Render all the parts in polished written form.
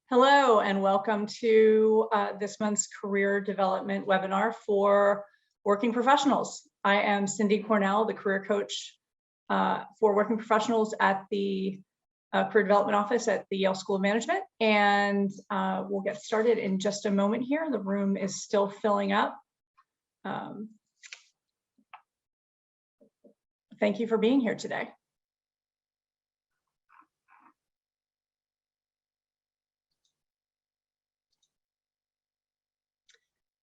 Hello and welcome to this month's career development webinar for working professionals. I am Cindy Cornell, the career coach for working professionals at the Career Development Office at the Yale School of Management. And we'll get started in just a moment here. The room is still filling up. Thank you for being here today.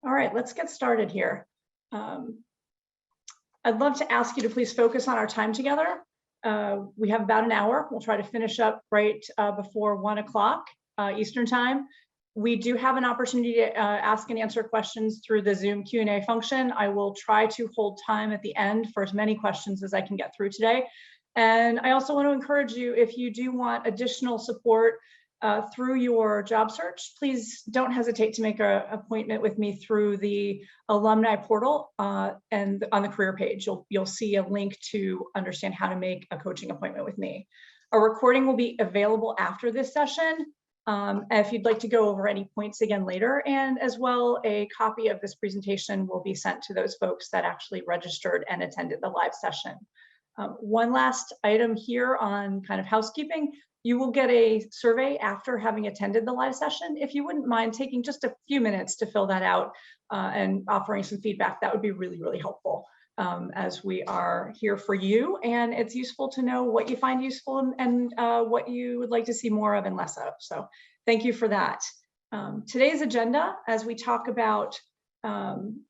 All right, let's get started here. I'd love to ask you to please focus on our time together. We have about an hour. We'll try to finish up right before 1 o'clock Eastern time. We do have an opportunity to ask and answer questions through the Zoom Q&A function. I will try to hold time at the end for as many questions as I can get through today. And I also want to encourage you, if you do want additional support through your job search, please don't hesitate to make an appointment with me through the alumni portal and on the career page. You'll see a link to understand how to make a coaching appointment with me. A recording will be available after this session if you'd like to go over any points again later, and as well a copy of this presentation will be sent to those folks that actually registered and attended the live session. One last item here on kind of housekeeping. You will get a survey after having attended the live session. If you wouldn't mind taking just a few minutes to fill that out and offering some feedback, that would be really, really helpful as we are here for you. And it's useful to know what you find useful and what you would like to see more of and less of. So thank you for that. Today's agenda, as we talk about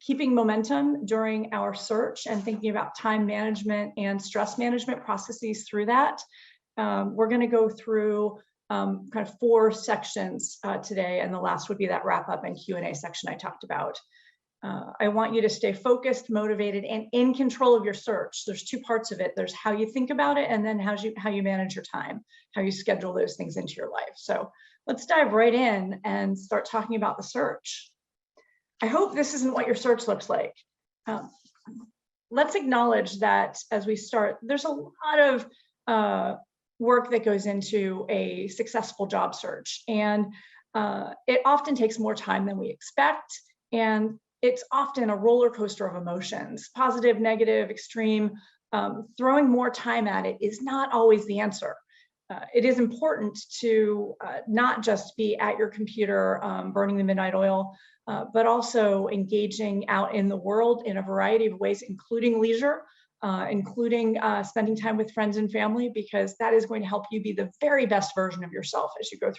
keeping momentum during our search and thinking about time management and stress management processes through that. We're going to go through kind of 4 sections today, and the last would be that wrap up and Q&A section I talked about. I want you to stay focused, motivated, and in control of your search. There's 2 parts of it. There's how you think about it, and then how you manage your time, how you schedule those things into your life. So let's dive right in and start talking about the search. I hope this isn't what your search looks like. Let's acknowledge that as we start, there's a lot of work that goes into a successful job search. And it often takes more time than we expect. And it's often a roller coaster of emotions, positive, negative, extreme. Throwing more time at it is not always the answer. It is important to not just be at your computer burning the midnight oil, but also engaging out in the world in a variety of ways, including leisure. Including spending time with friends and family, because that is going to help you be the very best version of yourself as you go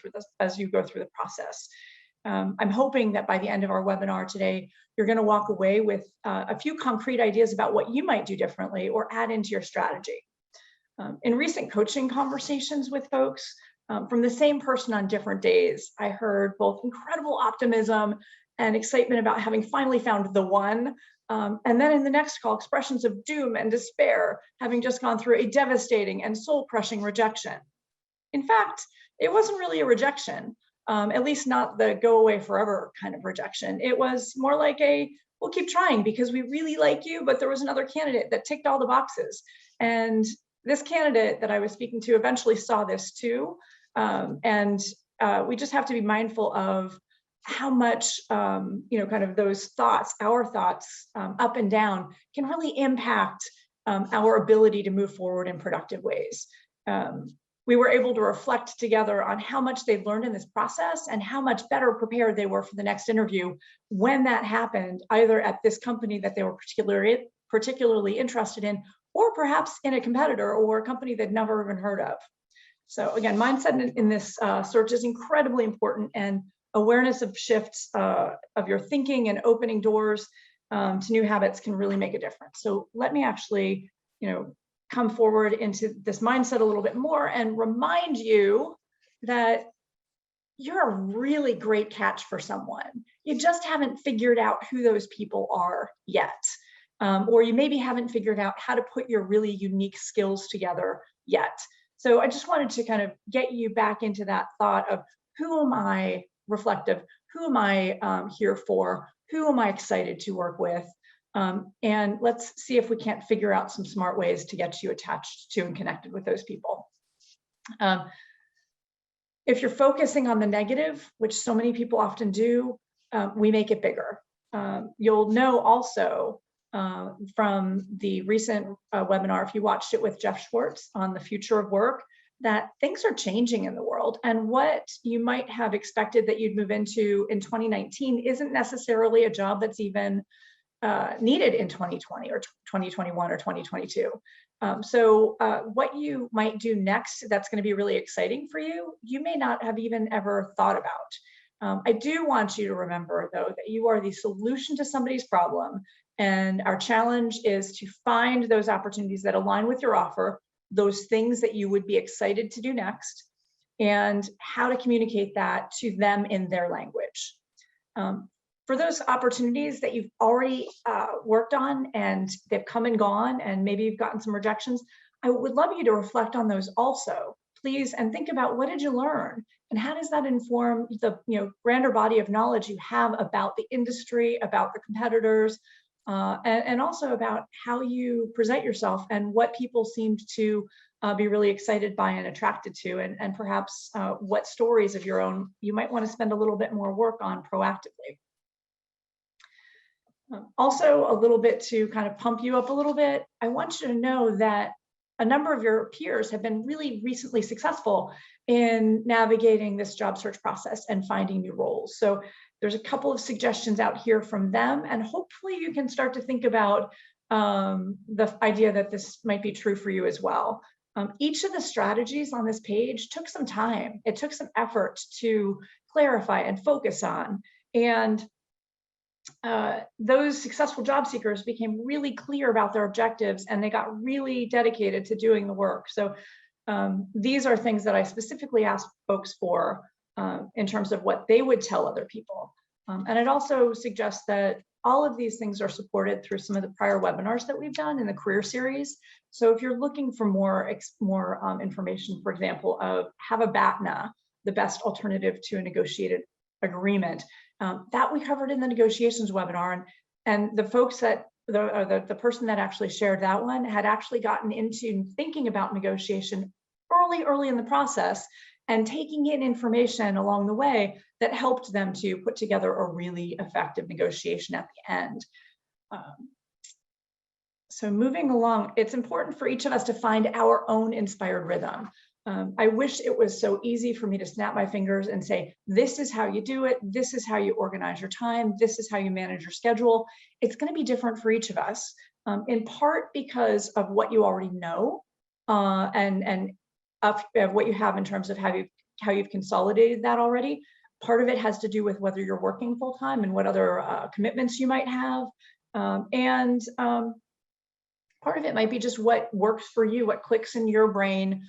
through the process. I'm hoping that by the end of our webinar today, you're going to walk away with a few concrete ideas about what you might do differently or add into your strategy. In recent coaching conversations with folks, from the same person on different days, I heard both incredible optimism and excitement about having finally found the one. And then in the next call, expressions of doom and despair, having just gone through a devastating and soul-crushing rejection. In fact, it wasn't really a rejection, at least not the go away forever kind of rejection. It was more like we'll keep trying because we really like you, but there was another candidate that ticked all the boxes. And this candidate that I was speaking to eventually saw this too. And we just have to be mindful of how much, kind of those thoughts, our thoughts up and down can really impact our ability to move forward in productive ways. We were able to reflect together on how much they've learned in this process and how much better prepared they were for the next interview when that happened, either at this company that they were particularly interested in, or perhaps in a competitor or a company they'd never even heard of. So again, mindset in this search is incredibly important, and awareness of shifts of your thinking and opening doors to new habits can really make a difference. So let me actually, come forward into this mindset a little bit more and remind you that you're a really great catch for someone. You just haven't figured out who those people are yet. Or you maybe haven't figured out how to put your really unique skills together yet. So I just wanted to kind of get you back into that thought of, who am I reflective? Who am I here for? Who am I excited to work with? And let's see if we can't figure out some smart ways to get you attached to and connected with those people. If you're focusing on the negative, which so many people often do, we make it bigger. You'll know also from the recent webinar, if you watched it with Jeff Schwartz on the future of work, that things are changing in the world. And what you might have expected that you'd move into in 2019 isn't necessarily a job that's even needed in 2020 or 2021 or 2022. So what you might do next that's going to be really exciting for you, you may not have even ever thought about. I do want you to remember, though, that you are the solution to somebody's problem. And our challenge is to find those opportunities that align with your offer, those things that you would be excited to do next, and how to communicate that to them in their language. For those opportunities that you've already worked on and they've come and gone, and maybe you've gotten some rejections, I would love you to reflect on those also, please, and think about what did you learn and how does that inform the grander body of knowledge you have about the industry, about the competitors, and also about how you present yourself and what people seemed to be really excited by and attracted to, and perhaps what stories of your own you might want to spend a little bit more work on proactively. Also, a little bit to kind of pump you up a little bit, I want you to know that a number of your peers have been really recently successful in navigating this job search process and finding new roles. So there's a couple of suggestions out here from them, and hopefully you can start to think about the idea that this might be true for you as well. Each of the strategies on this page took some time. It took some effort to clarify and focus on. And those successful job seekers became really clear about their objectives, and they got really dedicated to doing the work. So these are things that I specifically asked folks for in terms of what they would tell other people. And I'd also suggest that all of these things are supported through some of the prior webinars that we've done in the career series. So if you're looking for more information, for example, of have a BATNA, the best alternative to a negotiated agreement, that we covered in the negotiations webinar, and the folks that the person that actually shared that one had actually gotten into thinking about negotiation early in the process and taking in information along the way that helped them to put together a really effective negotiation at the end. So moving along, it's important for each of us to find our own inspired rhythm. I wish it was so easy for me to snap my fingers and say, this is how you do it. This is how you organize your time. This is how you manage your schedule. It's going to be different for each of us, in part because of what you already know and of what you have in terms of how you've consolidated that already. Part of it has to do with whether you're working full time and what other commitments you might have. And part of it might be just what works for you, what clicks in your brain.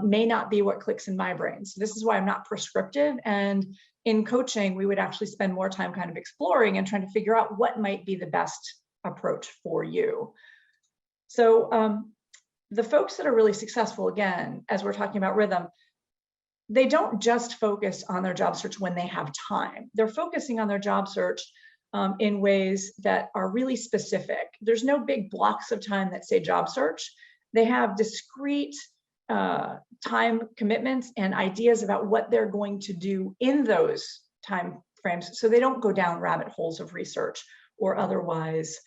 May not be what clicks in my brain. So this is why I'm not prescriptive. And in coaching, we would actually spend more time kind of exploring and trying to figure out what might be the best approach for you. So the folks that are really successful, again, as we're talking about rhythm, they don't just focus on their job search when they have time. They're focusing on their job search in ways that are really specific. There's no big blocks of time that say job search. They have discrete time commitments and ideas about what they're going to do in those time frames, so they don't go down rabbit holes of research or otherwise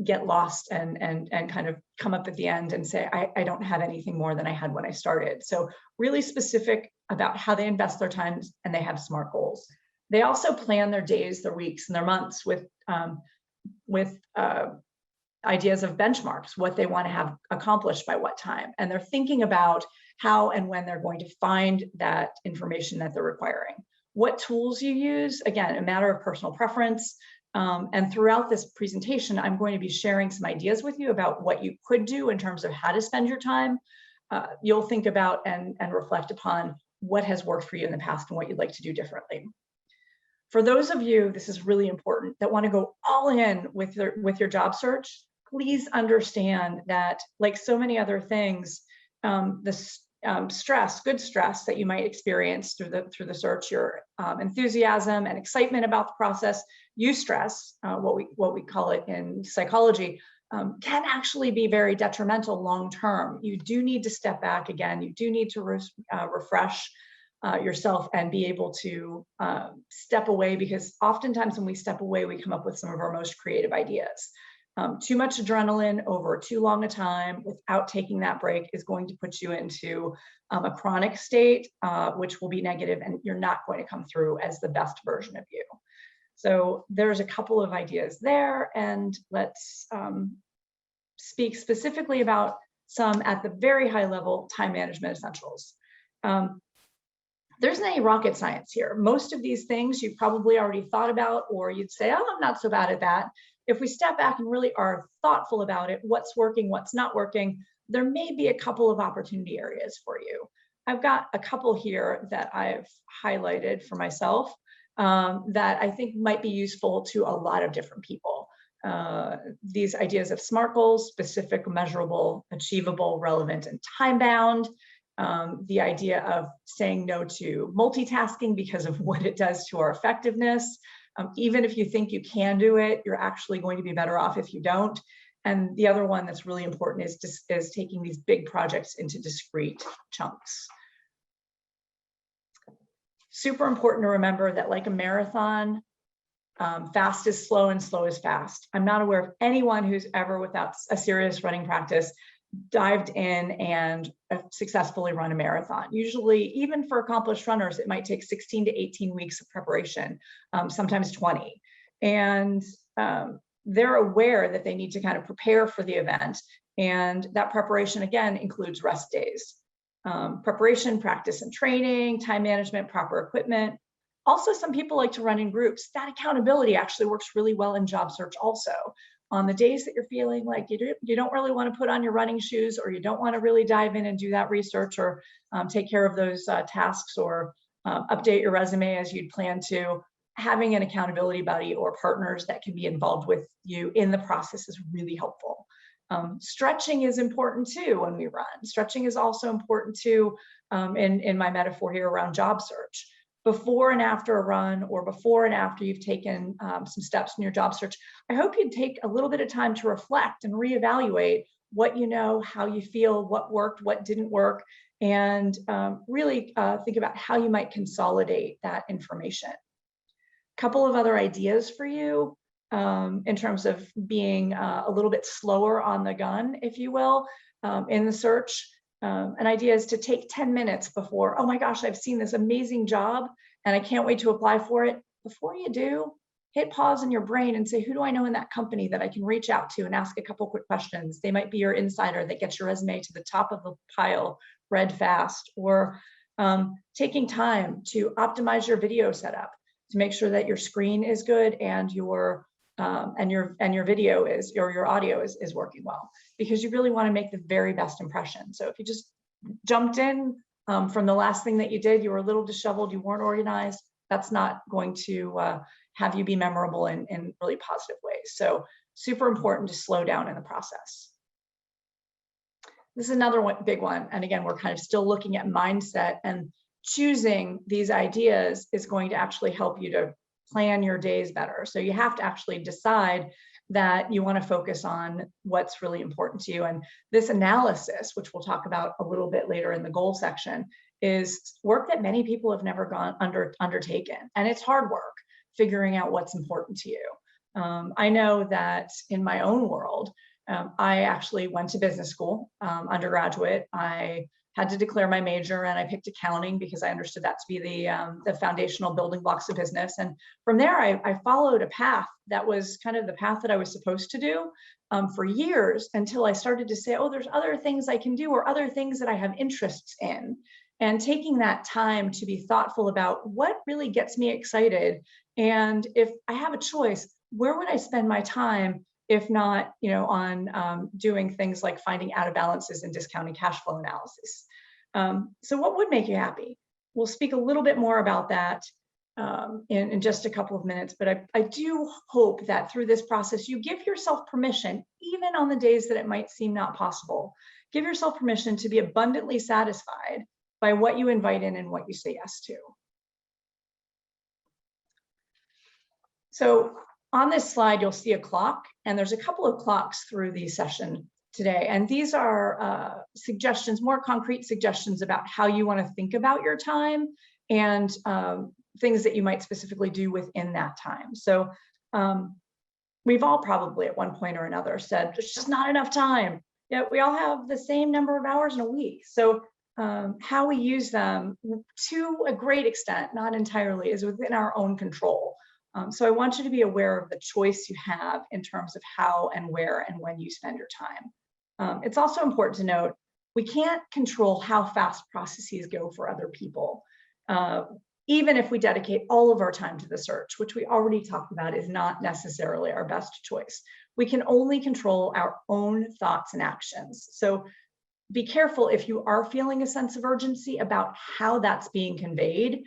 get lost and kind of come up at the end and say, I don't have anything more than I had when I started. So really specific about how they invest their time, and they have SMART goals. They also plan their days, their weeks, and their months with ideas of benchmarks, what they want to have accomplished by what time. And they're thinking about how and when they're going to find that information that they're requiring. What tools you use, again, a matter of personal preference. And throughout this presentation, I'm going to be sharing some ideas with you about what you could do in terms of how to spend your time. You'll think about and reflect upon what has worked for you in the past and what you'd like to do differently. For those of you, this is really important, that want to go all in with your job search, please understand that, like so many other things, the good stress that you might experience through the search, your enthusiasm and excitement about the process, eustress, what we call it in psychology, can actually be very detrimental long term. You do need to step back again. You do need to refresh. yourself and be able to step away, because oftentimes when we step away, we come up with some of our most creative ideas. Too much adrenaline over too long a time without taking that break is going to put you into a chronic state, which will be negative, and you're not going to come through as the best version of you. So there's a couple of ideas there, and let's speak specifically about some at the very high level time management essentials. There isn't any rocket science here. Most of these things you've probably already thought about, or you'd say, oh, I'm not so bad at that. If we step back and really are thoughtful about it, what's working, what's not working, there may be a couple of opportunity areas for you. I've got a couple here that I've highlighted for myself that I think might be useful to a lot of different people. These ideas of SMART goals: specific, measurable, achievable, relevant, and time-bound. The idea of saying no to multitasking because of what it does to our effectiveness. Even if you think you can do it, you're actually going to be better off if you don't. And the other one that's really important is taking these big projects into discrete chunks. Super important to remember that, like a marathon, fast is slow and slow is fast. I'm not aware of anyone who's ever, without a serious running practice, dived in and successfully run a marathon. Usually, even for accomplished runners, it might take 16 to 18 weeks of preparation, sometimes 20. And they're aware that they need to kind of prepare for the event. And that preparation, again, includes rest days. Preparation, practice and training, time management, proper equipment. Also, some people like to run in groups. That accountability actually works really well in job search also. On the days that you're feeling like you don't really want to put on your running shoes, or you don't want to really dive in and do that research, or take care of those tasks, or update your resume as you'd plan to, having an accountability buddy or partners that can be involved with you in the process is really helpful. Stretching is important too when we run. Stretching is also important too in my metaphor here around job search. Before and after a run, or before and after you've taken some steps in your job search, I hope you'd take a little bit of time to reflect and reevaluate what you know, how you feel, what worked, what didn't work, and really think about how you might consolidate that information. A couple of other ideas for you in terms of being a little bit slower on the gun, if you will, in the search. An idea is to take 10 minutes before, oh my gosh, I've seen this amazing job and I can't wait to apply for it. Before you do, hit pause in your brain and say, who do I know in that company that I can reach out to and ask a couple quick questions? They might be your insider that gets your resume to the top of the pile read fast, or taking time to optimize your video setup to make sure that your screen is good and your video is, or your audio is working well, because you really want to make the very best impression. So if you just jumped in from the last thing that you did, you were a little disheveled, you weren't organized, that's not going to have you be memorable in really positive ways. So super important to slow down in the process. This is another big one. And again, we're kind of still looking at mindset, and choosing these ideas is going to actually help you to plan your days better. So you have to actually decide that you want to focus on what's really important to you. And this analysis, which we'll talk about a little bit later in the goal section, is work that many people have never undertaken. And it's hard work figuring out what's important to you. I know that in my own world, I actually went to business school, undergraduate. I had to declare my major, and I picked accounting because I understood that to be the foundational building blocks of business. And from there, I followed a path that was kind of the path that I was supposed to do for years, until I started to say, oh, there's other things I can do, or other things that I have interests in. And taking that time to be thoughtful about what really gets me excited. And if I have a choice, where would I spend my time? If not, on doing things like finding out of balances and discounting cash flow analysis. So what would make you happy? We'll speak a little bit more about that in just a couple of minutes, but I do hope that through this process, you give yourself permission, even on the days that it might seem not possible, give yourself permission to be abundantly satisfied by what you invite in and what you say yes to. So on this slide, you'll see a clock, and there's a couple of clocks through the session today. And these are suggestions, more concrete suggestions about how you want to think about your time and things that you might specifically do within that time. So we've all probably at one point or another said, there's just not enough time. Yeah, we all have the same number of hours in a week. So how we use them to a great extent, not entirely, is within our own control. So I want you to be aware of the choice you have in terms of how and where and when you spend your time. It's also important to note, we can't control how fast processes go for other people. Even if we dedicate all of our time to the search, which we already talked about is not necessarily our best choice. We can only control our own thoughts and actions. So be careful if you are feeling a sense of urgency about how that's being conveyed,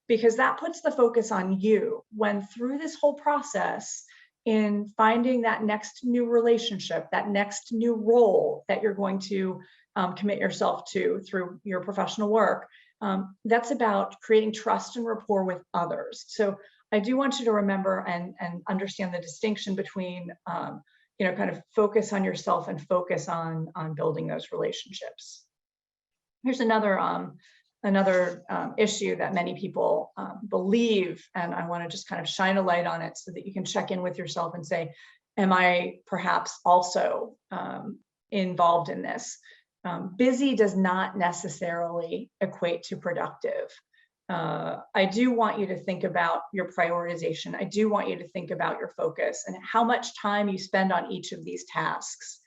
because that puts the focus on you, when through this whole process in finding that next new relationship, that next new role that you're going to commit yourself to through your professional work, that's about creating trust and rapport with others. So I do want you to remember and understand the distinction between kind of focus on yourself and focus on building those relationships. Here's another issue that many people believe, and I want to just kind of shine a light on it so that you can check in with yourself and say, am I perhaps also involved in this? Busy does not necessarily equate to productive. I do want you to think about your prioritization. I do want you to think about your focus and how much time you spend on each of these tasks.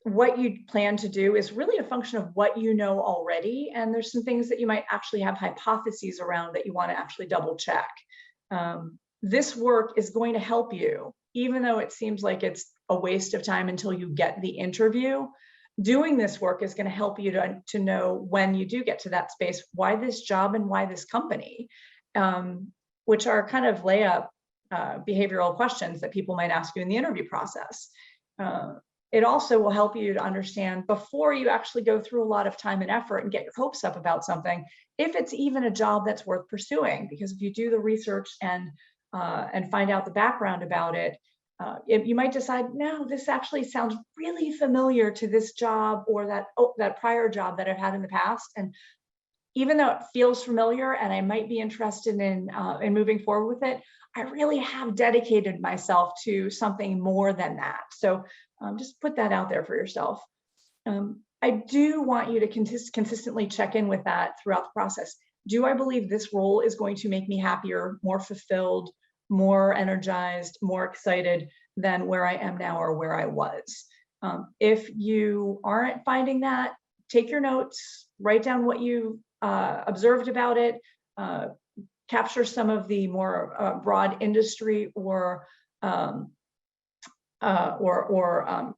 What you plan to do is really a function of what you know already. And there's some things that you might actually have hypotheses around that you want to actually double check. This work is going to help you, even though it seems like it's a waste of time until you get the interview. Doing this work is going to help you to know when you do get to that space, why this job and why this company, which are kind of layup behavioral questions that people might ask you in the interview process. It also will help you to understand, before you actually go through a lot of time and effort and get your hopes up about something, if it's even a job that's worth pursuing. Because if you do the research and find out the background about it, you might decide, no, this actually sounds really familiar to this job or that prior job that I've had in the past. And even though it feels familiar and I might be interested in moving forward with it, I really have dedicated myself to something more than that. So just put that out there for yourself. I do want you to consistently check in with that throughout the process. Do I believe this role is going to make me happier, more fulfilled, more energized, more excited than where I am now or where I was? If you aren't finding that, take your notes, write down what you observed about it, capture some of the more broad industry or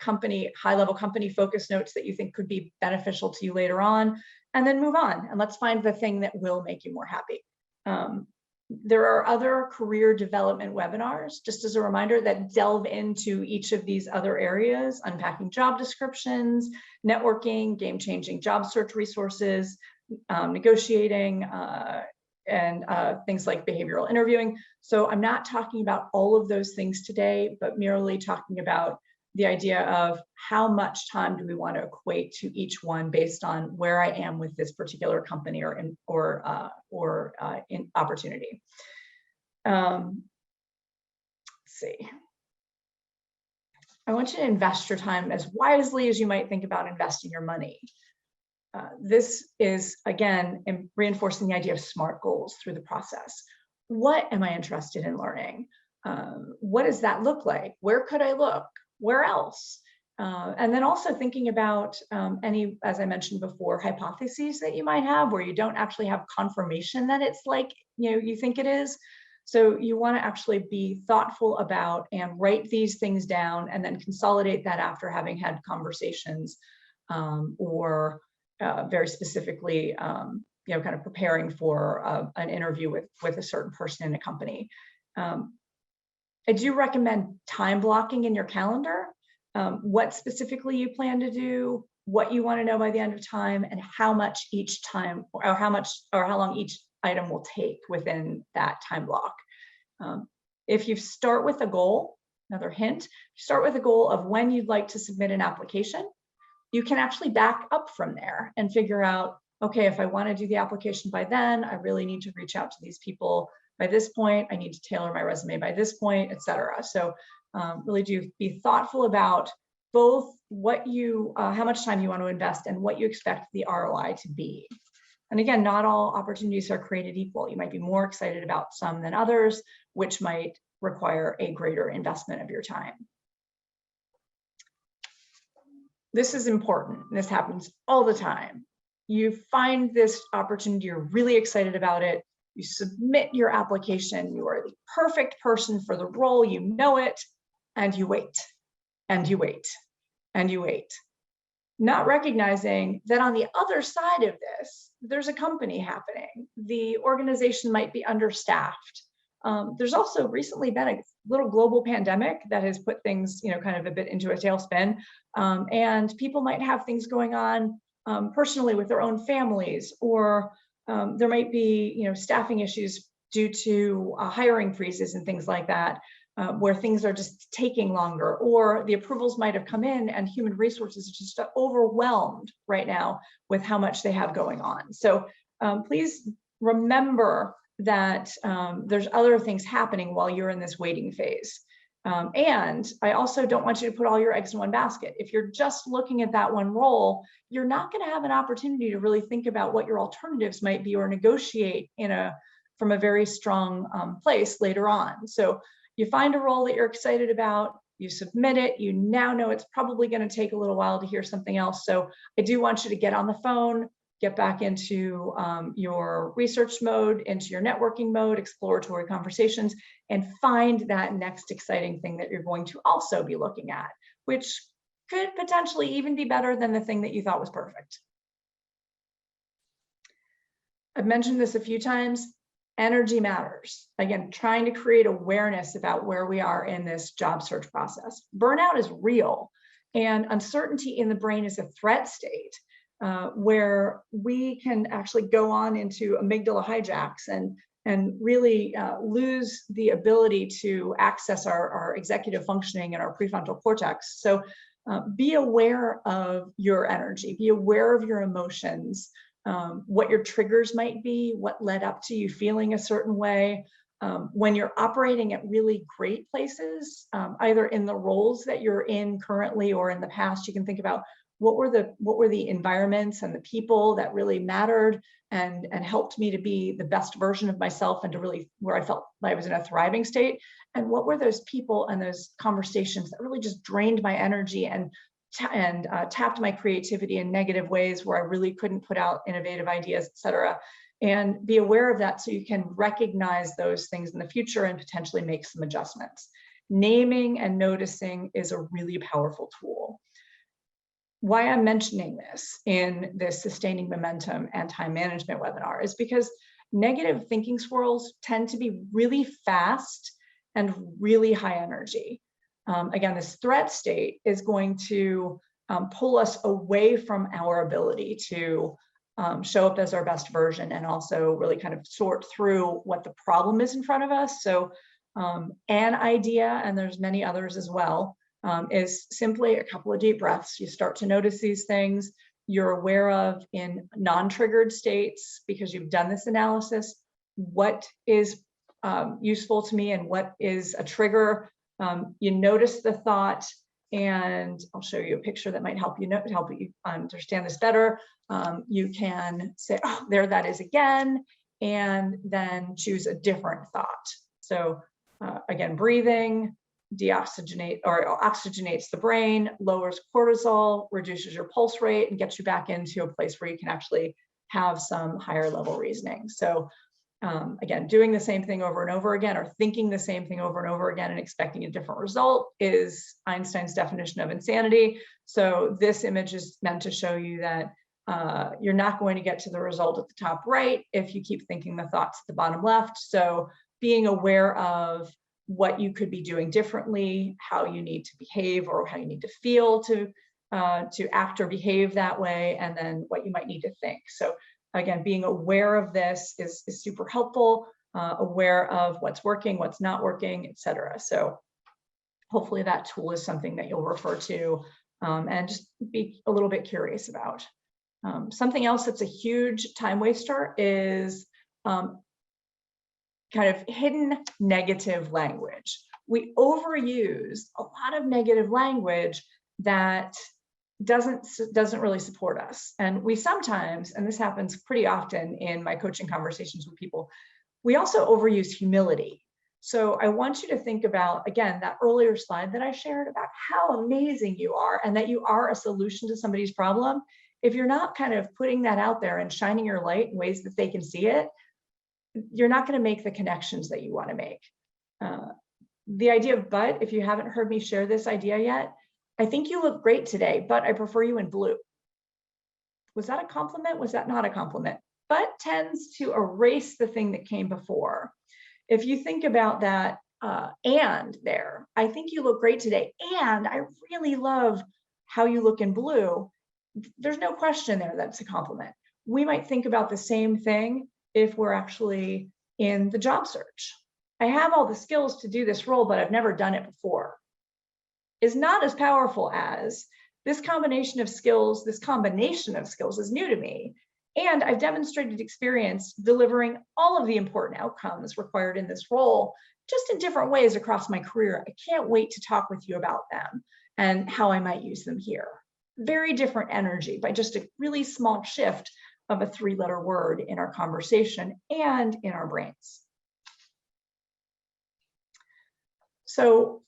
company, high-level company focus notes that you think could be beneficial to you later on, and then move on. And let's find the thing that will make you more happy. There are other career development webinars, just as a reminder, that delve into each of these other areas: unpacking job descriptions, networking, game-changing job search resources, negotiating, and things like behavioral interviewing. So I'm not talking about all of those things today, but merely talking about the idea of how much time do we want to equate to each one based on where I am with this particular company or in opportunity. Let's see. I want you to invest your time as wisely as you might think about investing your money. This is, again, reinforcing the idea of SMART goals through the process. What am I interested in learning? What does that look like? Where could I look? Where else? And then also thinking about any, as I mentioned before, hypotheses that you might have where you don't actually have confirmation that it's like you think it is. So you want to actually be thoughtful about and write these things down and then consolidate that after having had conversations or very specifically, kind of preparing for an interview with a certain person in a company. I do recommend time blocking in your calendar, what specifically you plan to do, what you want to know by the end of time, and how much each time, or how long each item will take within that time block. If you start with a goal, another hint, start with a goal of when you'd like to submit an application. you can actually back up from there and figure out, okay, if I want to do the application by then, I really need to reach out to these people by this point. I need to tailor my resume by this point, et cetera. So really do be thoughtful about both what you, how much time you want to invest and what you expect the ROI to be. And again, not all opportunities are created equal. You might be more excited about some than others, which might require a greater investment of your time. This is important. This happens all the time. You find this opportunity, you're really excited about it. You submit your application. You are the perfect person for the role. You know it, and you wait, and you wait, and you wait. Not recognizing that on the other side of this, there's a company happening. The organization might be understaffed. There's also recently been a little global pandemic that has put things, kind of a bit into a tailspin. And people might have things going on personally with their own families, or there might be, staffing issues due to hiring freezes and things like that, where things are just taking longer, or the approvals might have come in and human resources are just overwhelmed right now with how much they have going on. So please remember that there's other things happening while you're in this waiting phase. And I also don't want you to put all your eggs in one basket. If you're just looking at that one role, you're not going to have an opportunity to really think about what your alternatives might be or negotiate from a very strong place later on. So you find a role that you're excited about, you submit it, you now know it's probably going to take a little while to hear something else. So I do want you to get on the phone, get back into your research mode, into your networking mode, exploratory conversations, and find that next exciting thing that you're going to also be looking at, which could potentially even be better than the thing that you thought was perfect. I've mentioned this a few times. Energy matters. Again, trying to create awareness about where we are in this job search process. Burnout is real, and uncertainty in the brain is a threat state where we can actually go on into amygdala hijacks and really lose the ability to access our executive functioning and our prefrontal cortex. So be aware of your energy, be aware of your emotions, what your triggers might be, what led up to you feeling a certain way. When you're operating at really great places, either in the roles that you're in currently or in the past, you can think about what were the environments and the people that really mattered and helped me to be the best version of myself and to really where I felt I was in a thriving state. And what were those people and those conversations that really just drained my energy and tapped my creativity in negative ways where I really couldn't put out innovative ideas, et cetera. And be aware of that so you can recognize those things in the future and potentially make some adjustments. Naming and noticing is a really powerful tool. Why I'm mentioning this in this Sustaining Momentum and Time Management webinar is because negative thinking swirls tend to be really fast and really high energy. Again, this threat state is going to pull us away from our ability to show up as our best version and also really kind of sort through what the problem is in front of us. So an idea, and there's many others as well, is simply a couple of deep breaths. You start to notice these things you're aware of in non-triggered states because you've done this analysis. What is useful to me and what is a trigger? You notice the thought, and I'll show you a picture that might help you understand this better. You can say, oh, there that is again, and then choose a different thought. So again, breathing oxygenates the brain, lowers cortisol, reduces your pulse rate, and gets you back into a place where you can actually have some higher level reasoning. So again, doing the same thing over and over again, or thinking the same thing over and over again and expecting a different result is Einstein's definition of insanity. So this image is meant to show you that you're not going to get to the result at the top right if you keep thinking the thoughts at the bottom left. So being aware of what you could be doing differently, how you need to behave or how you need to feel to act or behave that way, and then what you might need to think. So again, being aware of this is super helpful, aware of what's working, what's not working, et cetera. So hopefully that tool is something that you'll refer to and just be a little bit curious about. Something else that's a huge time waster is kind of hidden negative language. We overuse a lot of negative language that doesn't really support us. And we sometimes, and this happens pretty often in my coaching conversations with people, we also overuse humility. So I want you to think about, again, that earlier slide that I shared about how amazing you are and that you are a solution to somebody's problem. If you're not kind of putting that out there and shining your light in ways that they can see it, you're not going to make the connections that you want to make. The idea of but, if you haven't heard me share this idea yet, I think you look great today, but I prefer you in blue. Was that a compliment? Was that not a compliment? But tends to erase the thing that came before. If you think about that and there, I think you look great today, and I really love how you look in blue. There's no question there that's a compliment. We might think about the same thing if we're actually in the job search. I have all the skills to do this role, but I've never done it before. Is not as powerful as this combination of skills is new to me. And I've demonstrated experience delivering all of the important outcomes required in this role, just in different ways across my career. I can't wait to talk with you about them and how I might use them here. Very different energy by just a really small shift of a 3-letter word in our conversation and in our brains. So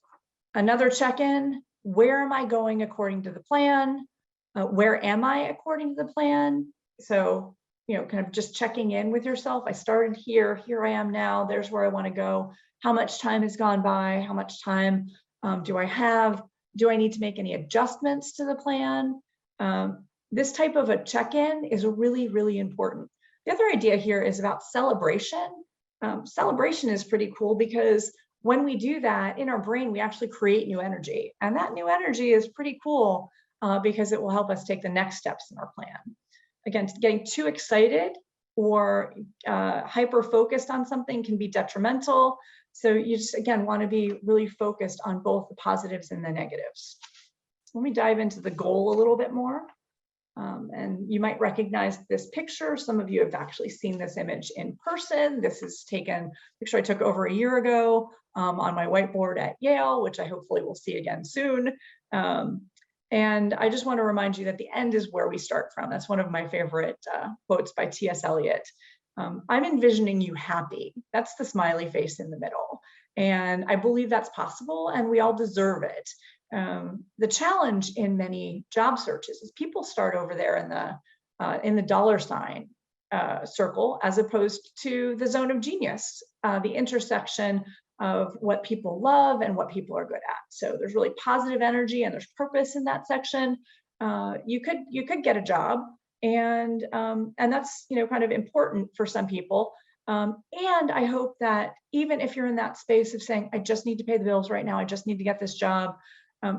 another check-in, where am I going according to the plan? Where am I according to the plan? So, kind of just checking in with yourself. I started here I am now, there's where I want to go. How much time has gone by? How much time do I have? Do I need to make any adjustments to the plan? This type of a check-in is really, really important. The other idea here is about celebration. Celebration is pretty cool because when we do that in our brain, we actually create new energy. And that new energy is pretty cool because it will help us take the next steps in our plan. Again, getting too excited or hyper-focused on something can be detrimental. So you just, again, want to be really focused on both the positives and the negatives. Let me dive into the goal a little bit more. And you might recognize this picture. Some of you have actually seen this image in person. This is a picture I took over a year ago on my whiteboard at Yale, which I hopefully will see again soon. And I just want to remind you that the end is where we start from. That's one of my favorite quotes by T.S. Eliot. I'm envisioning you happy. That's the smiley face in the middle. And I believe that's possible, and we all deserve it. The challenge in many job searches is people start over there in the dollar sign circle, as opposed to the zone of genius, the intersection of what people love and what people are good at. So there's really positive energy and there's purpose in that section. You could get a job, and that's kind of important for some people. And I hope that even if you're in that space of saying, I just need to pay the bills right now, I just need to get this job,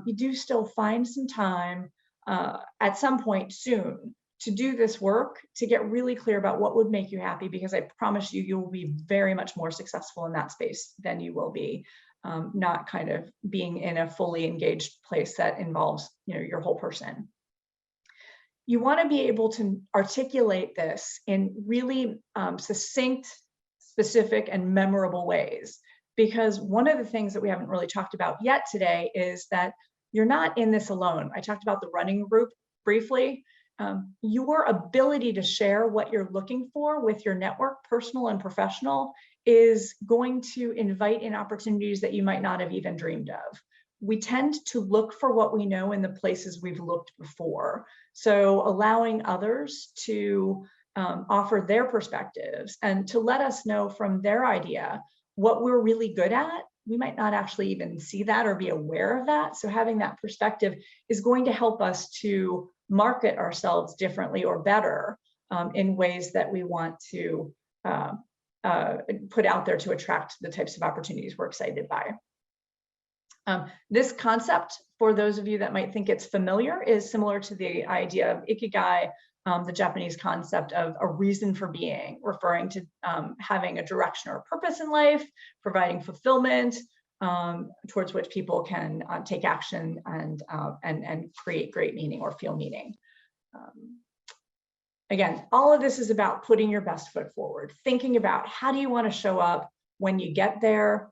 you do still find some time at some point soon to do this work, to get really clear about what would make you happy, because I promise you, you will be very much more successful in that space than you will be not kind of being in a fully engaged place that involves your whole person. You want to be able to articulate this in really succinct, specific, and memorable ways. Because one of the things that we haven't really talked about yet today is that you're not in this alone. I talked about the running group briefly. Your ability to share what you're looking for with your network, personal and professional, is going to invite in opportunities that you might not have even dreamed of. We tend to look for what we know in the places we've looked before. So allowing others to offer their perspectives and to let us know from their idea what we're really good at, we might not actually even see that or be aware of that. So having that perspective is going to help us to market ourselves differently or better in ways that we want to put out there to attract the types of opportunities we're excited by. This concept, for those of you that might think it's familiar, is similar to the idea of ikigai, the Japanese concept of a reason for being, referring to having a direction or a purpose in life, providing fulfillment, towards which people can take action and create great meaning or feel meaning. Again, all of this is about putting your best foot forward, thinking about how do you want to show up when you get there.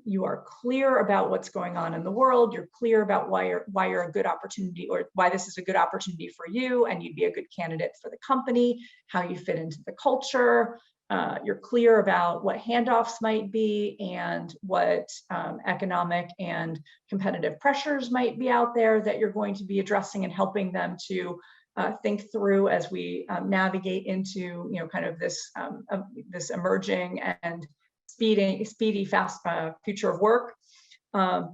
You are clear about what's going on in the world. You're clear about why you're a good opportunity, or why this is a good opportunity for you, and you'd be a good candidate for the company, how you fit into the culture. You're clear about what handoffs might be and what economic and competitive pressures might be out there that you're going to be addressing and helping them to think through as we navigate into, kind of this this emerging and speedy, fast future of work. We're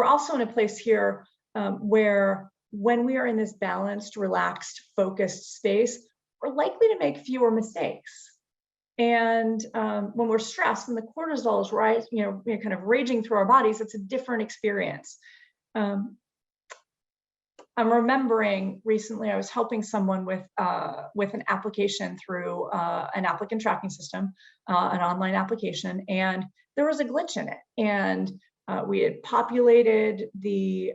also in a place here where when we are in this balanced, relaxed, focused space, we're likely to make fewer mistakes. And when we're stressed, when the cortisol is kind of raging through our bodies, it's a different experience. I'm remembering recently I was helping someone with an application through an applicant tracking system, an online application, and there was a glitch in it. And we had populated the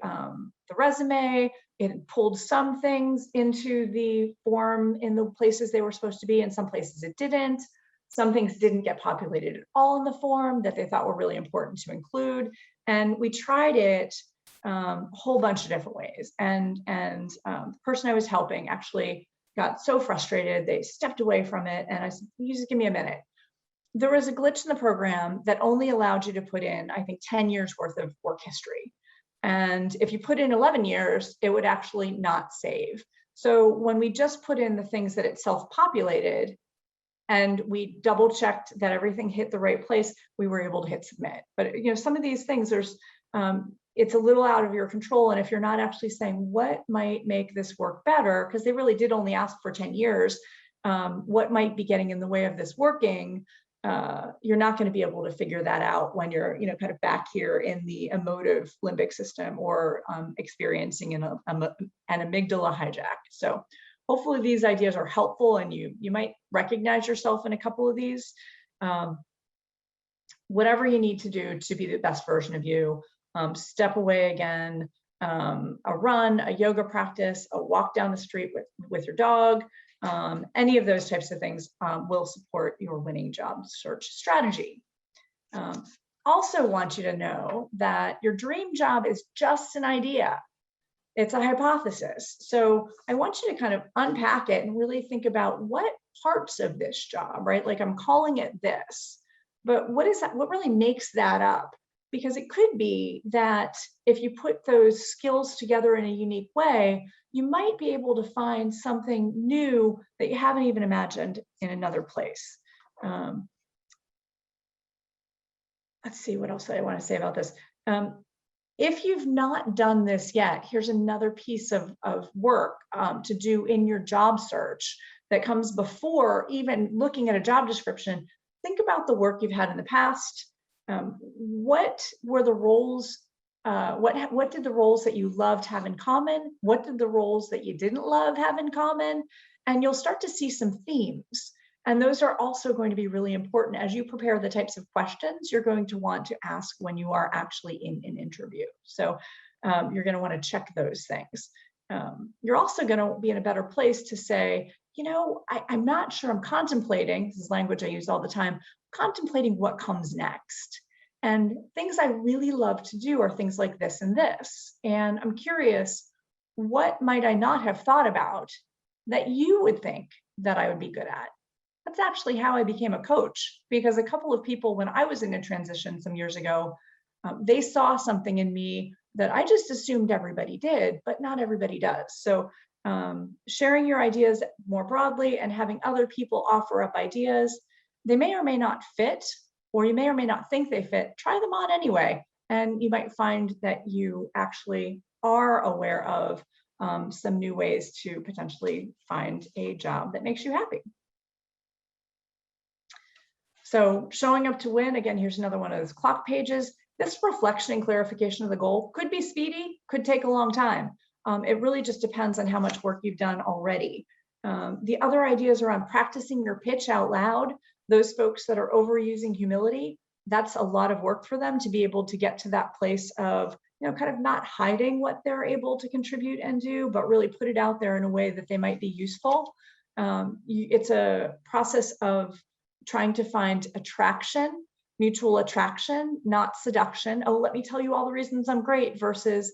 resume. It had pulled some things into the form in the places they were supposed to be, and some places it didn't. Some things didn't get populated at all in the form that they thought were really important to include. And we tried it a whole bunch of different ways. And the person I was helping actually got so frustrated, they stepped away from it. And I said, you just give me a minute. There was a glitch in the program that only allowed you to put in, I think, 10 years worth of work history. And if you put in 11 years, it would actually not save. So when we just put in the things that it self-populated and we double checked that everything hit the right place, we were able to hit submit. But some of these things, it's a little out of your control. And if you're not actually saying what might make this work better, because they really did only ask for 10 years, what might be getting in the way of this working, you're not going to be able to figure that out when you're, kind of back here in the emotive limbic system or experiencing an amygdala hijack. So hopefully these ideas are helpful and you might recognize yourself in a couple of these. Whatever you need to do to be the best version of you. Step away again, a run, a yoga practice, a walk down the street with your dog, any of those types of things will support your winning job search strategy. Also want you to know that your dream job is just an idea. It's a hypothesis. So I want you to kind of unpack it and really think about what parts of this job, right? Like I'm calling it this, but what is that? What really makes that up? Because it could be that if you put those skills together in a unique way, you might be able to find something new that you haven't even imagined in another place. Let's see what else I want to say about this. If you've not done this yet, here's another piece of work to do in your job search that comes before even looking at a job description. Think about the work you've had in the past. What were the roles? What did the roles that you loved have in common? What did the roles that you didn't love have in common? And you'll start to see some themes. And those are also going to be really important as you prepare the types of questions you're going to want to ask when you are actually in an interview. So you're going to want to check those things. You're also going to be in a better place to say, I'm not sure, I'm contemplating, this is language I use all the time, contemplating what comes next. And things I really love to do are things like this and this. And I'm curious, what might I not have thought about that you would think that I would be good at? That's actually how I became a coach, because a couple of people, when I was in a transition some years ago, they saw something in me that I just assumed everybody did, but not everybody does. So sharing your ideas more broadly and having other people offer up ideas, they may or may not fit, or you may or may not think they fit, try them on anyway. And you might find that you actually are aware of some new ways to potentially find a job that makes you happy. So showing up to win, again, here's another one of those clock pages. This reflection and clarification of the goal could be speedy, could take a long time. It really just depends on how much work you've done already. The other ideas around practicing your pitch out loud, those folks that are overusing humility, that's a lot of work for them to be able to get to that place of, kind of not hiding what they're able to contribute and do, but really put it out there in a way that they might be useful. It's a process of trying to find attraction, mutual attraction, not seduction. Oh, let me tell you all the reasons I'm great versus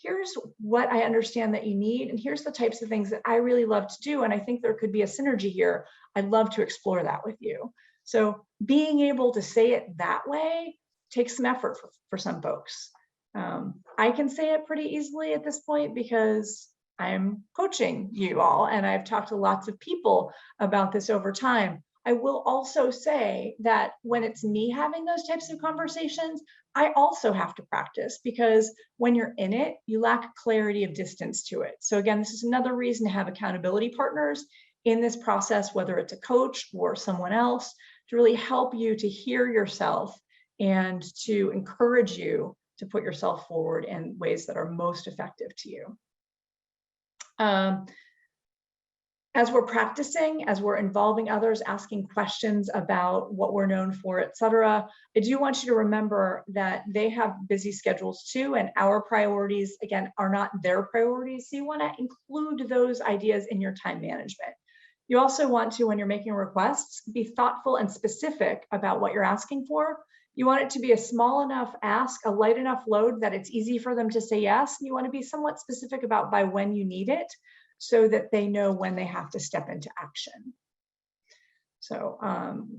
here's what I understand that you need. And here's the types of things that I really love to do. And I think there could be a synergy here. I'd love to explore that with you. So being able to say it that way takes some effort for some folks. I can say it pretty easily at this point because I'm coaching you all and I've talked to lots of people about this over time. I will also say that when it's me having those types of conversations, I also have to practice because when you're in it, you lack clarity of distance to it. So again, this is another reason to have accountability partners in this process, whether it's a coach or someone else, to really help you to hear yourself and to encourage you to put yourself forward in ways that are most effective to you. As we're practicing, as we're involving others, asking questions about what we're known for, et cetera, I do want you to remember that they have busy schedules too, and our priorities, again, are not their priorities. So you want to include those ideas in your time management. You also want to, when you're making requests, be thoughtful and specific about what you're asking for. You want it to be a small enough ask, a light enough load that it's easy for them to say yes. And you want to be somewhat specific about by when you need it so that they know when they have to step into action. So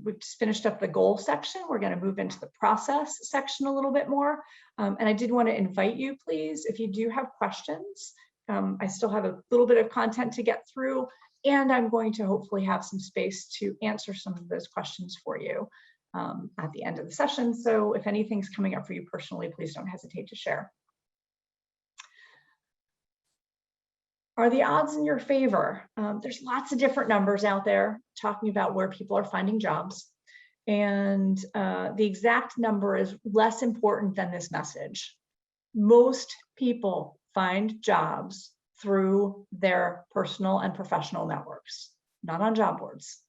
we've just finished up the goal section. We're going to move into the process section a little bit more. And I did want to invite you, please, if you do have questions, I still have a little bit of content to get through, and I'm going to hopefully have some space to answer some of those questions for you at the end of the session. So if anything's coming up for you personally, please don't hesitate to share. Are the odds in your favor? There's lots of different numbers out there talking about where people are finding jobs. And the exact number is less important than this message. Most people find jobs through their personal and professional networks, not on job boards.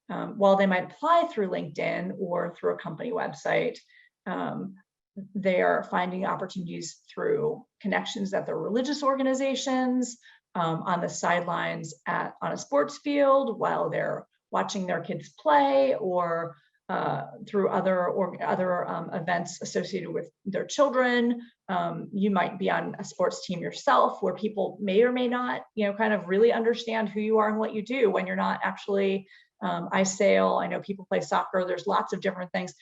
While they might apply through LinkedIn or through a company website, they are finding opportunities through connections at their religious organizations, on the sidelines on a sports field while they're watching their kids play, or through other events associated with their children. You might be on a sports team yourself where people may or may not, kind of really understand who you are and what you do when you're not actually, I sail, I know people play soccer, there's lots of different things.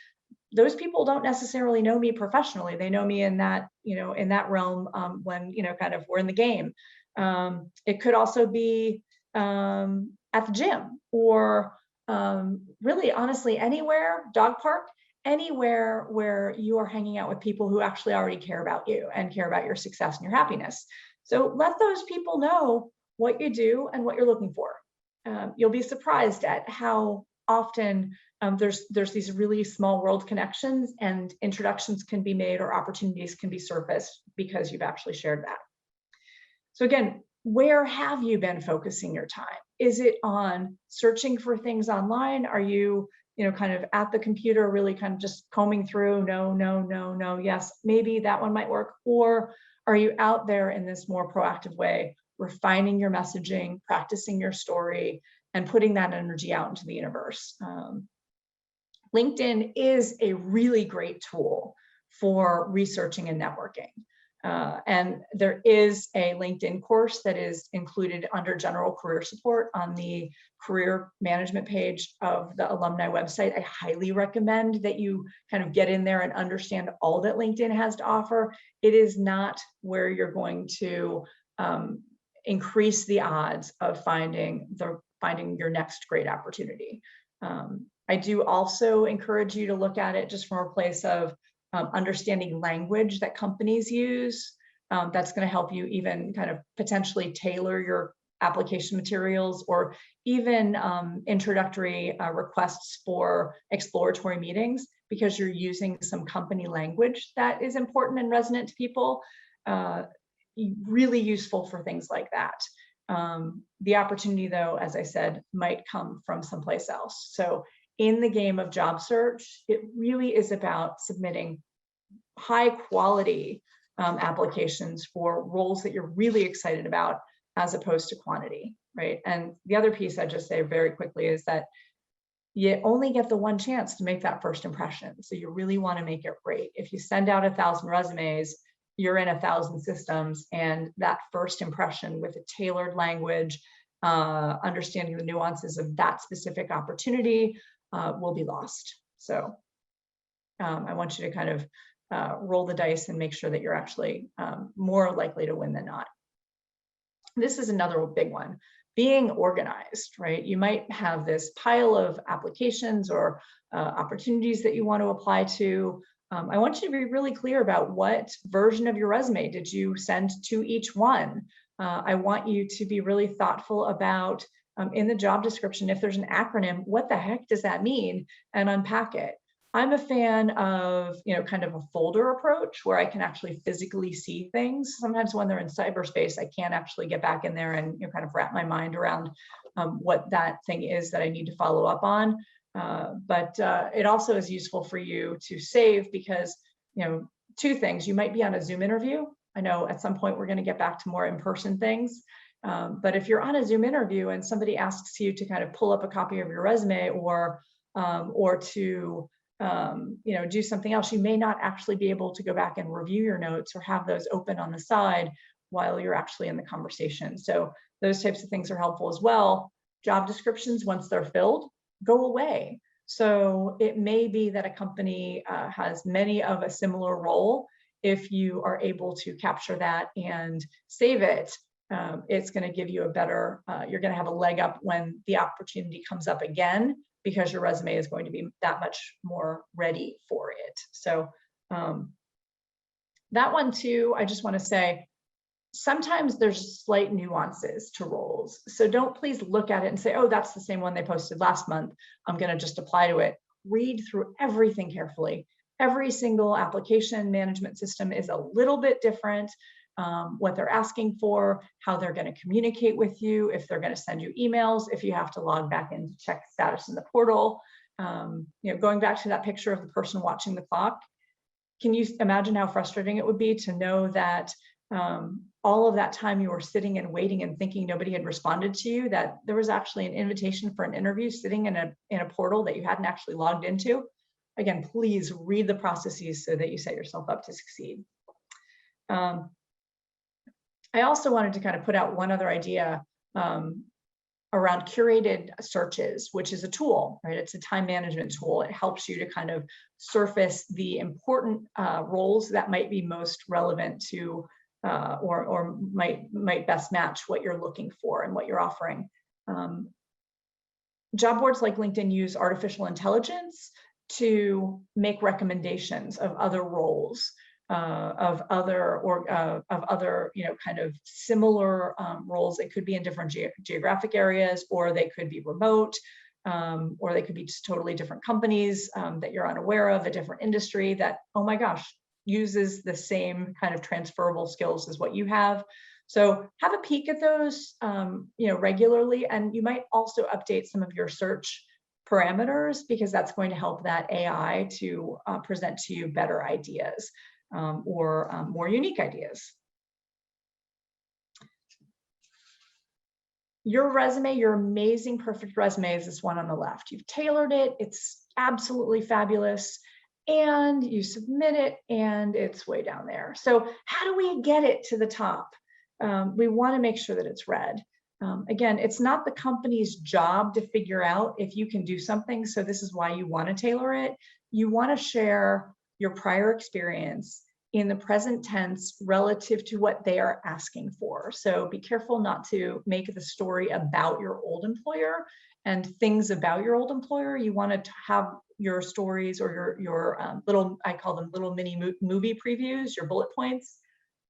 Those people don't necessarily know me professionally. They know me in that, in that realm when, kind of we're in the game. It could also be at the gym or really honestly anywhere, dog park, anywhere where you are hanging out with people who actually already care about you and care about your success and your happiness. So let those people know what you do and what you're looking for. You'll be surprised at how often there's these really small world connections and introductions can be made or opportunities can be surfaced because you've actually shared that. So again, where have you been focusing your time? Is it on searching for things online? Are you, kind of at the computer, really kind of just combing through, no, yes, maybe that one might work? Or are you out there in this more proactive way, refining your messaging, practicing your story, and putting that energy out into the universe? LinkedIn is a really great tool for researching and networking. And there is a LinkedIn course that is included under general career support on the career management page of the alumni website. I highly recommend that you kind of get in there and understand all that LinkedIn has to offer. It is not where you're going to increase the odds of finding your next great opportunity. I do also encourage you to look at it just from a place of understanding language that companies use. That's going to help you even kind of potentially tailor your application materials or even introductory requests for exploratory meetings, because you're using some company language that is important and resonant to people. Really useful for things like that. The opportunity, though, as I said, might come from someplace else. So in the game of job search, it really is about submitting high quality applications for roles that you're really excited about, as opposed to quantity, right? And the other piece I just say very quickly is that you only get the one chance to make that first impression. So you really want to make it great. If you send out 1,000 resumes, you're in 1,000 systems, and that first impression with a tailored language, understanding the nuances of that specific opportunity will be lost. So I want you to kind of roll the dice and make sure that you're actually more likely to win than not. This is another big one, being organized, right? You might have this pile of applications or opportunities that you want to apply to. I want you to be really clear about what version of your resume did you send to each one. I want you to be really thoughtful about in the job description, if there's an acronym, what the heck does that mean, and unpack it. I'm a fan of, kind of a folder approach where I can actually physically see things. Sometimes when they're in cyberspace, I can't actually get back in there and kind of wrap my mind around what that thing is that I need to follow up on. But it also is useful for you to save because, two things. You might be on a Zoom interview. I know at some point we're going to get back to more in-person things. But if you're on a Zoom interview and somebody asks you to kind of pull up a copy of your resume or to do something else, you may not actually be able to go back and review your notes or have those open on the side while you're actually in the conversation. So those types of things are helpful as well. Job descriptions, once they're filled, go away. So it may be that a company has many of a similar role. If you are able to capture that and save it, it's going to give you a better, you're going to have a leg up when the opportunity comes up again, because your resume is going to be that much more ready for it. So that one too, I just want to say, sometimes there's slight nuances to roles. So don't please look at it and say, oh, that's the same one they posted last month, I'm going to just apply to it. Read through everything carefully. Every single application management system is a little bit different. What they're asking for, how they're going to communicate with you, if they're going to send you emails, if you have to log back in to check status in the portal. Going back to that picture of the person watching the clock, can you imagine how frustrating it would be to know that all of that time you were sitting and waiting and thinking nobody had responded to you, that there was actually an invitation for an interview sitting in a portal that you hadn't actually logged into? Again, please read the processes so that you set yourself up to succeed. I also wanted to kind of put out one other idea around curated searches, which is a tool, right? It's a time management tool. It helps you to kind of surface the important roles that might be most relevant to or might best match what you're looking for and what you're offering. Job boards like LinkedIn use artificial intelligence to make recommendations of other roles, of other kind of similar roles. They could be in different geographic areas, or they could be remote, or they could be just totally different companies that you're unaware of, a different industry that, oh my gosh, uses the same kind of transferable skills as what you have. So have a peek at those regularly, and you might also update some of your search parameters, because that's going to help that AI to present to you better ideas or more unique ideas. Your resume, your amazing, perfect resume is this one on the left. You've tailored it, it's absolutely fabulous, and you submit it and it's way down there. So how do we get it to the top? We want to make sure that it's read. Again, it's not the company's job to figure out if you can do something. So this is why you want to tailor it. You want to share your prior experience in the present tense relative to what they are asking for. So be careful not to make the story about your old employer and things about your old employer. You want to have your stories or your little, I call them little mini movie previews, your bullet points,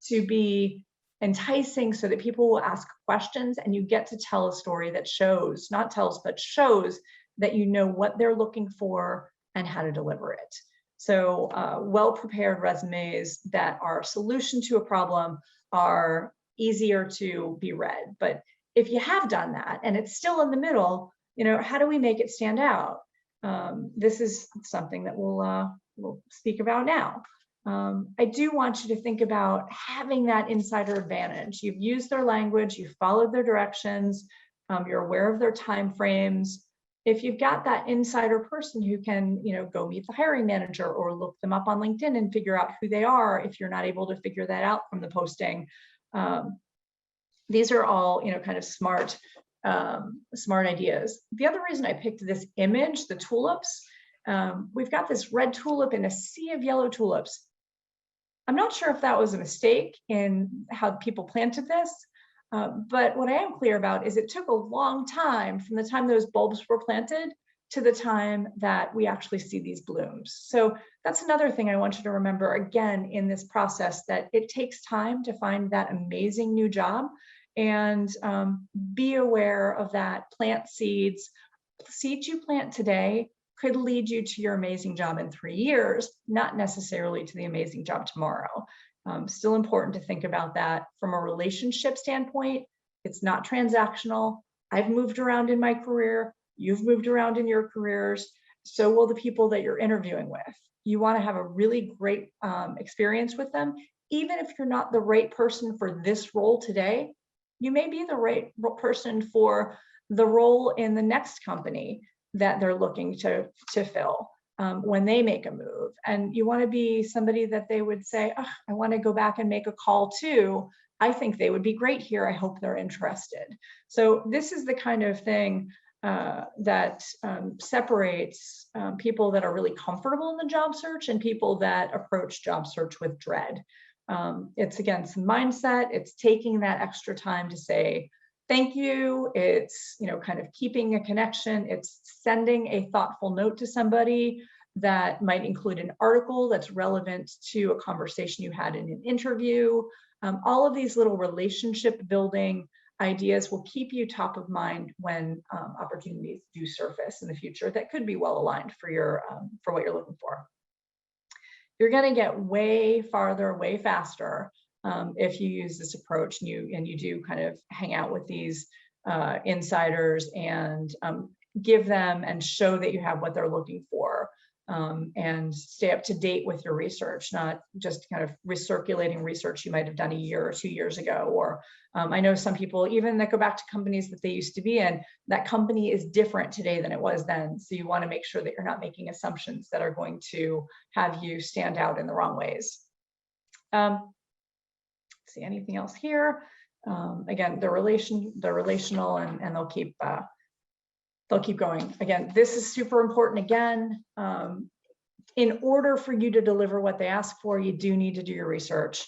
to be enticing so that people will ask questions, and you get to tell a story that shows, not tells, but shows that you know what they're looking for and how to deliver it. So well-prepared resumes that are a solution to a problem are easier to be read. But if you have done that and it's still in the middle, how do we make it stand out? This is something that we'll speak about now. I do want you to think about having that insider advantage. You've used their language, you've followed their directions, you're aware of their time frames. If you've got that insider person who can, go meet the hiring manager or look them up on LinkedIn and figure out who they are, if you're not able to figure that out from the posting, these are all, kind of smart ideas. The other reason I picked this image, the tulips, we've got this red tulip in a sea of yellow tulips. I'm not sure if that was a mistake in how people planted this, but what I am clear about is it took a long time from the time those bulbs were planted to the time that we actually see these blooms. So that's another thing I want you to remember again in this process, that it takes time to find that amazing new job, and be aware of that. Plant seeds. Seeds you plant today could lead you to your amazing job in 3 years, not necessarily to the amazing job tomorrow. Still important to think about that from a relationship standpoint. It's not transactional. I've moved around in my career. You've moved around in your careers. So will the people that you're interviewing with. You want to have a really great experience with them. Even if you're not the right person for this role today, you may be the right person for the role in the next company that they're looking to fill when they make a move. And you want to be somebody that they would say, oh, I want to go back and make a call too. I think they would be great here. I hope they're interested. So this is the kind of thing that separates people that are really comfortable in the job search and people that approach job search with dread. It's again, some mindset. It's taking that extra time to say, thank you. It's, kind of keeping a connection. It's sending a thoughtful note to somebody that might include an article that's relevant to a conversation you had in an interview. All of these little relationship building ideas will keep you top of mind when opportunities do surface in the future that could be well aligned for for what you're looking for. You're going to get way farther, way faster if you use this approach and you do kind of hang out with these insiders and give them and show that you have what they're looking for, and stay up to date with your research, not just kind of recirculating research you might have done a year or 2 years ago. Or I know some people even that go back to companies that they used to be in, that company is different today than it was then. So you want to make sure that you're not making assumptions that are going to have you stand out in the wrong ways. See anything else here? Again, they're relational, and they'll keep going. Again, this is super important. Again, in order for you to deliver what they ask for, you do need to do your research.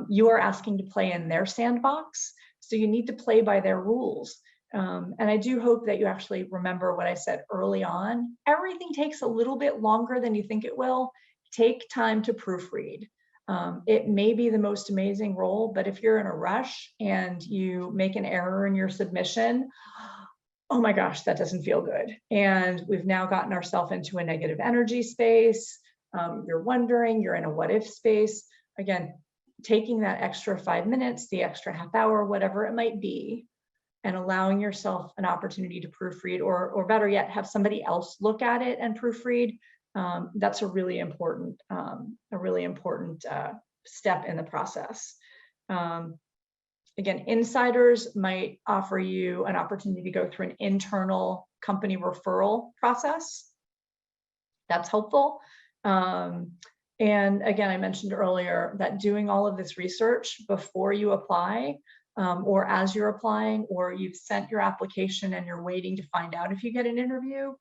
You are asking to play in their sandbox, so you need to play by their rules. And I do hope that you actually remember what I said early on. Everything takes a little bit longer than you think it will. Take time to proofread. It may be the most amazing role, but if you're in a rush and you make an error in your submission, oh my gosh, that doesn't feel good. And we've now gotten ourselves into a negative energy space. You're wondering, you're in a what if space. Again, taking that extra 5 minutes, the extra half hour, whatever it might be, and allowing yourself an opportunity to proofread, or better yet, have somebody else look at it and proofread. That's a really important step in the process. Again, insiders might offer you an opportunity to go through an internal company referral process. That's helpful. And again, I mentioned earlier that doing all of this research before you apply, or as you're applying, or you've sent your application and you're waiting to find out if you get an interview,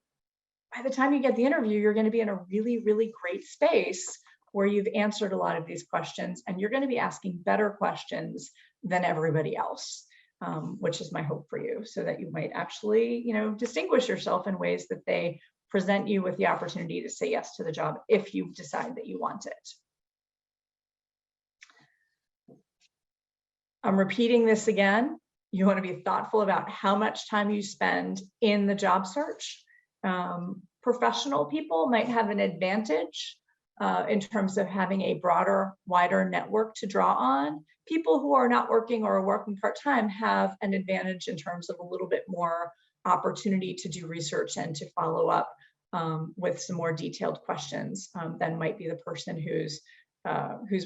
by the time you get the interview, you're going to be in a really, really great space where you've answered a lot of these questions, and you're going to be asking better questions than everybody else, which is my hope for you, so that you might actually, distinguish yourself in ways that they present you with the opportunity to say yes to the job if you decide that you want it. I'm repeating this again. You want to be thoughtful about how much time you spend in the job search. Professional people might have an advantage in terms of having a broader, wider network to draw on. people who are not working or are working part-time have an advantage in terms of a little bit more opportunity to do research and to follow up with some more detailed questions than might be the person who's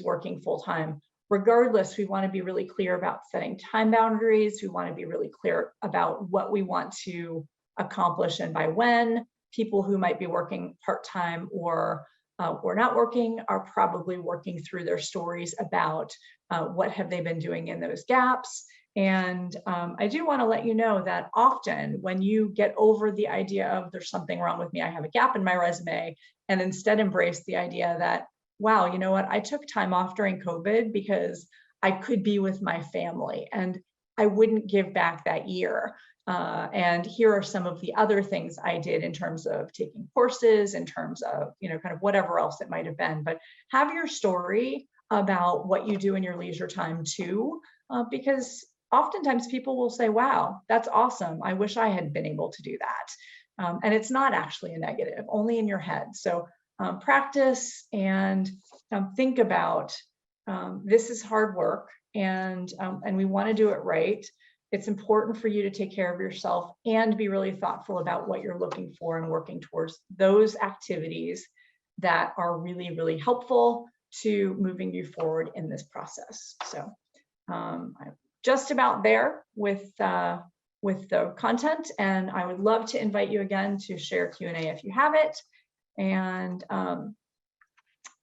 working full-time. Regardless, we want to be really clear about setting time boundaries. We want to be really clear about what we want to accomplish and by when. People who might be working part-time or not working are probably working through their stories about what have they been doing in those gaps. And I do want to let you know that often when you get over the idea of there's something wrong with me, I have a gap in my resume, and instead embrace the idea that, wow, you know what, I took time off during COVID because I could be with my family and I wouldn't give back that year. And here are some of the other things I did in terms of taking courses, in terms of, kind of whatever else it might have been. But have your story about what you do in your leisure time too, because oftentimes people will say, wow, that's awesome. I wish I had been able to do that. And it's not actually a negative, only in your head. So practice and think about this is hard work, and we want to do it right. It's important for you to take care of yourself and be really thoughtful about what you're looking for and working towards those activities that are really, really helpful to moving you forward in this process. So I'm just about there with the content, and I would love to invite you again to share Q&A if you have it. And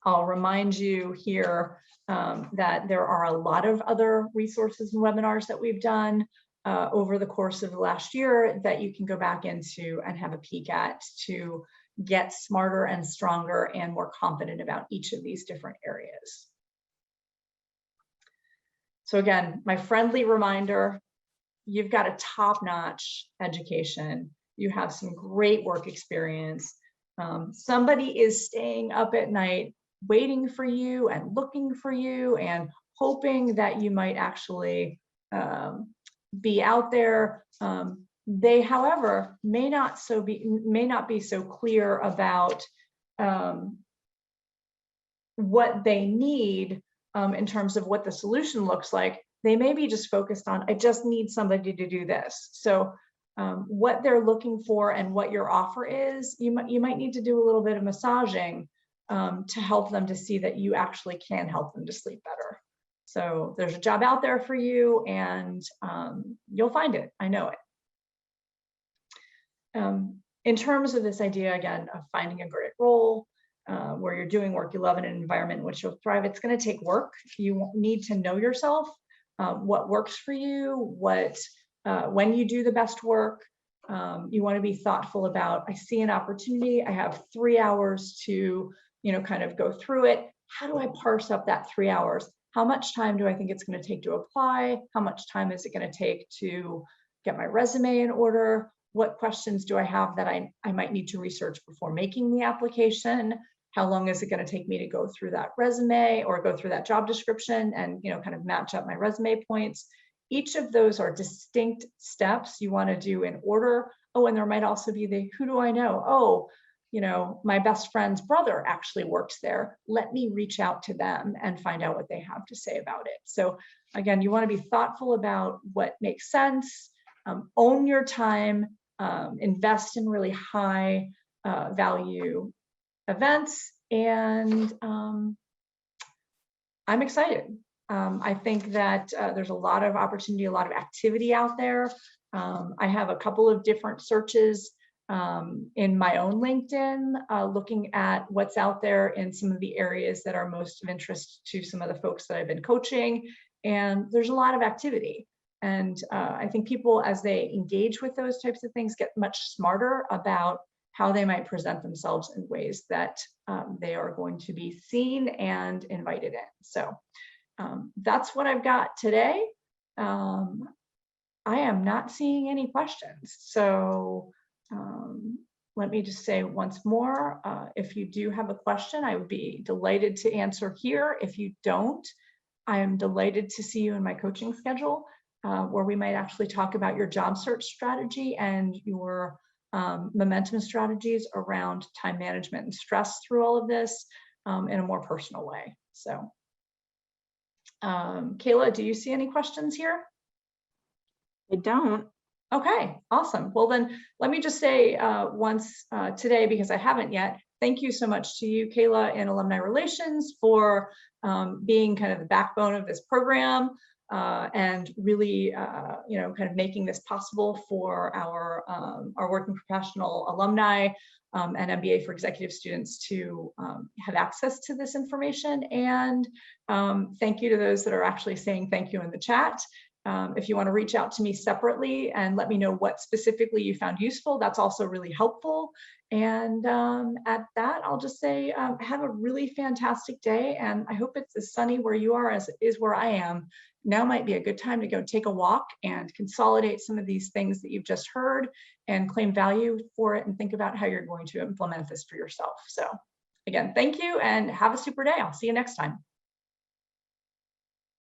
I'll remind you here that there are a lot of other resources and webinars that we've done over the course of the last year that you can go back into and have a peek at to get smarter and stronger and more confident about each of these different areas. So again, my friendly reminder, you've got a top-notch education. You have some great work experience. Somebody is staying up at night waiting for you and looking for you and hoping that you might actually be out there. They, however, may not be so clear about what they need in terms of what the solution looks like. They may be just focused on, I just need somebody to do this. So what they're looking for and what your offer is, you might need to do a little bit of massaging to help them to see that you actually can help them to sleep better. So there's a job out there for you, and you'll find it. I know it. In terms of this idea, again, of finding a great role where you're doing work you love in an environment in which you'll thrive, it's going to take work. You need to know yourself, what works for you, when you do the best work. You want to be thoughtful about, I see an opportunity, I have 3 hours to, kind of go through it. How do I parse up that 3 hours? How much time do I think it's going to take to apply? How much time is it going to take to get my resume in order? What questions do I have that I might need to research before making the application? How long is it going to take me to go through that resume or go through that job description and, kind of match up my resume points? Each of those are distinct steps you want to do in order. Oh, and there might also be the, who do I know? Oh, my best friend's brother actually works there. Let me reach out to them and find out what they have to say about it. So again, you want to be thoughtful about what makes sense, own your time, invest in really high value events, and I'm excited. I think that there's a lot of opportunity, a lot of activity out there. I have a couple of different searches in my own LinkedIn, looking at what's out there in some of the areas that are most of interest to some of the folks that I've been coaching. And there's a lot of activity. And I think people, as they engage with those types of things, get much smarter about how they might present themselves in ways that they are going to be seen and invited in. So that's what I've got today. I am not seeing any questions. So let me just say once more, if you do have a question, I would be delighted to answer here. If you don't, I am delighted to see you in my coaching schedule, where we might actually talk about your job search strategy and your momentum strategies around time management and stress through all of this in a more personal way. So Kayla, do you see any questions here? I don't. Okay, awesome. Well, then let me just say once today, because I haven't yet, thank you so much to you, Kayla, in Alumni Relations for being kind of the backbone of this program and really, kind of making this possible for our working professional alumni and MBA for executive students to have access to this information. And thank you to those that are actually saying thank you in the chat. If you want to reach out to me separately and let me know what specifically you found useful, that's also really helpful. And at that, I'll just say have a really fantastic day. And I hope it's as sunny where you are as it is where I am. Now might be a good time to go take a walk and consolidate some of these things that you've just heard and claim value for it and think about how you're going to implement this for yourself. So again, thank you and have a super day. I'll see you next time.